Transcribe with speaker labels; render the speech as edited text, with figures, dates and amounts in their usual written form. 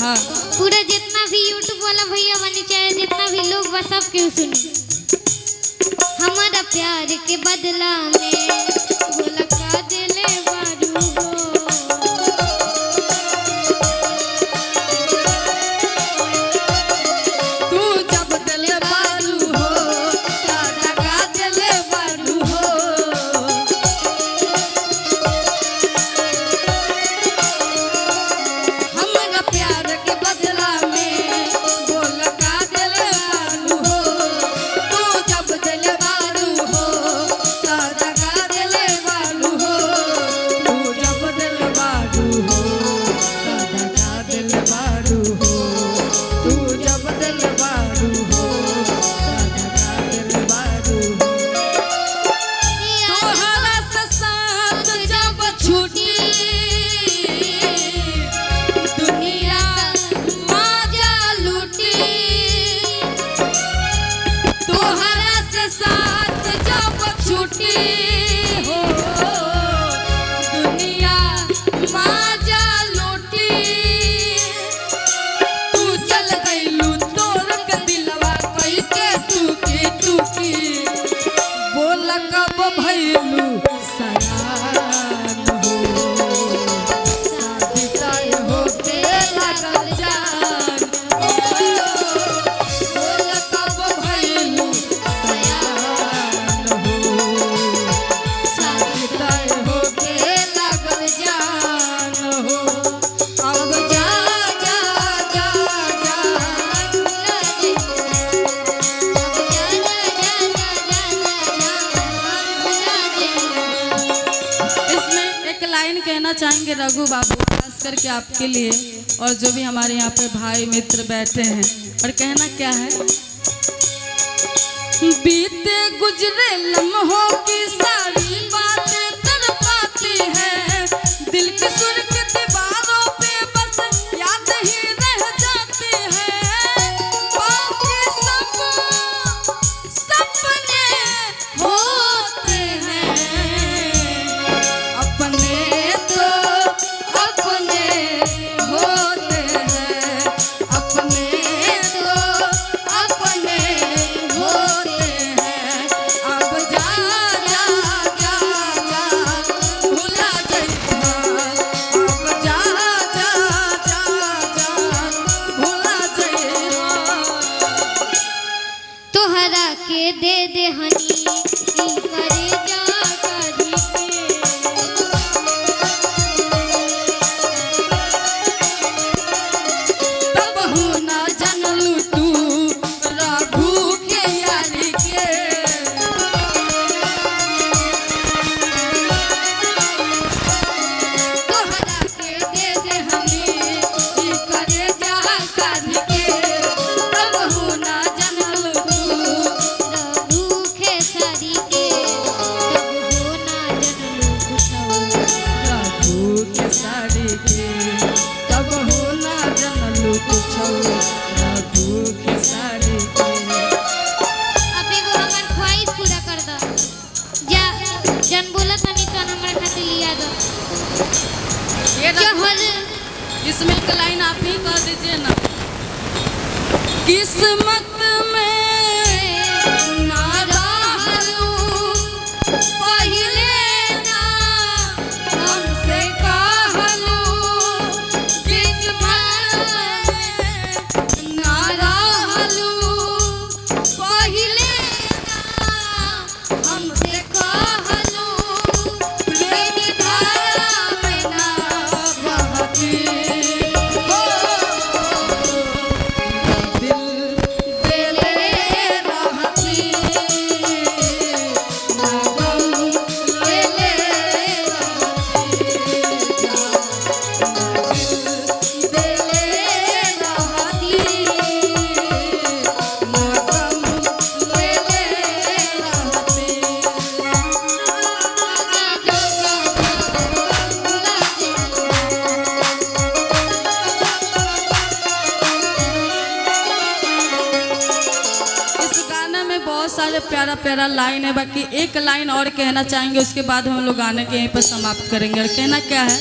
Speaker 1: हाँ
Speaker 2: पूरा जितना भी यूट्यूब वाला भैया बनी चाहे जितना भी लोग बस सब क्यों सुनी। हमारा प्यार के बदला में बोला का दिले बारू हो।
Speaker 1: तू जब दिले बारू हो दादा का दिले बारू हो। हमारा प्यार के बदला में बोल का दिले बारू हो। तू जब दिले बारू हो दादा का दिले बारू हो। तू जब दिले बारू हो दादा का दिले बारू हो। तू जब दिल बारू हो दादा का दिल बारू हो। तोहरा से साथ जब छूटी दुनिया मजा लूटी। तोहरा से साथ जब छूटी हो दुनिया मजा लूटी। तू चल गइलू तोर के दिलवा कइके टूकी टूकी। बोल कब भइलू सयान हो शादी तय होके लागल जान। बोल कब भइलू सयान हो शादी तय होके लागल जान हो। अब जा जा जा जा इसमें एक लाइन कहना चाहेंगे रघु बाबू, खास करके आपके लिए और जो भी हमारे यहाँ पे भाई मित्र बैठे हैं। और कहना क्या है, बीते गुजरे लम्हों की सारी बातें तड़पाती है। दिल की सुर की दीवारों पे बस याद ही रह जाती है। बाकी सब सपने होते हैं। अपने तो अपने होते हैं। अपने तो अपने होते हैं। अब जा जा जा जा भुला जइहा। अब जा जा जा जा भुला जइहा।
Speaker 2: तोहरा के दे दे हनी ई करे जा करी के।
Speaker 1: तब हूँ ना जानलू तू रघु के यारी के।
Speaker 2: तोहरा के दे दे हनी
Speaker 1: ई करे जा करी के। तब हूँ ना जानलू तू
Speaker 2: रघु खेसारी के। तब हो ना जनलू कुछो।
Speaker 1: रघु के साड़ी के। तब हो ना जानलू कुछो। रघु के साड़ी के।
Speaker 2: अब एगो हमर ख्वाहिश पूरा कर द। जा जन बोलत हनी तो हमरा खातिर लिया दो।
Speaker 1: ये रघु,
Speaker 2: जहर
Speaker 1: इसमें एक लाइन आप ही कह दीजिए ना। किस्मत में ना रहलू पहिले ना हमसे कहलू। किस्मत में ना रहलू पहिले ना हमसे कहलू। प्रेम धारा में ना बहती हो। दिल सारे प्यारा प्यारा लाइन है, बाकी एक लाइन और कहना चाहेंगे, उसके बाद हम लोग गाने के यहीं पर समाप्त करेंगे। और कहना क्या है,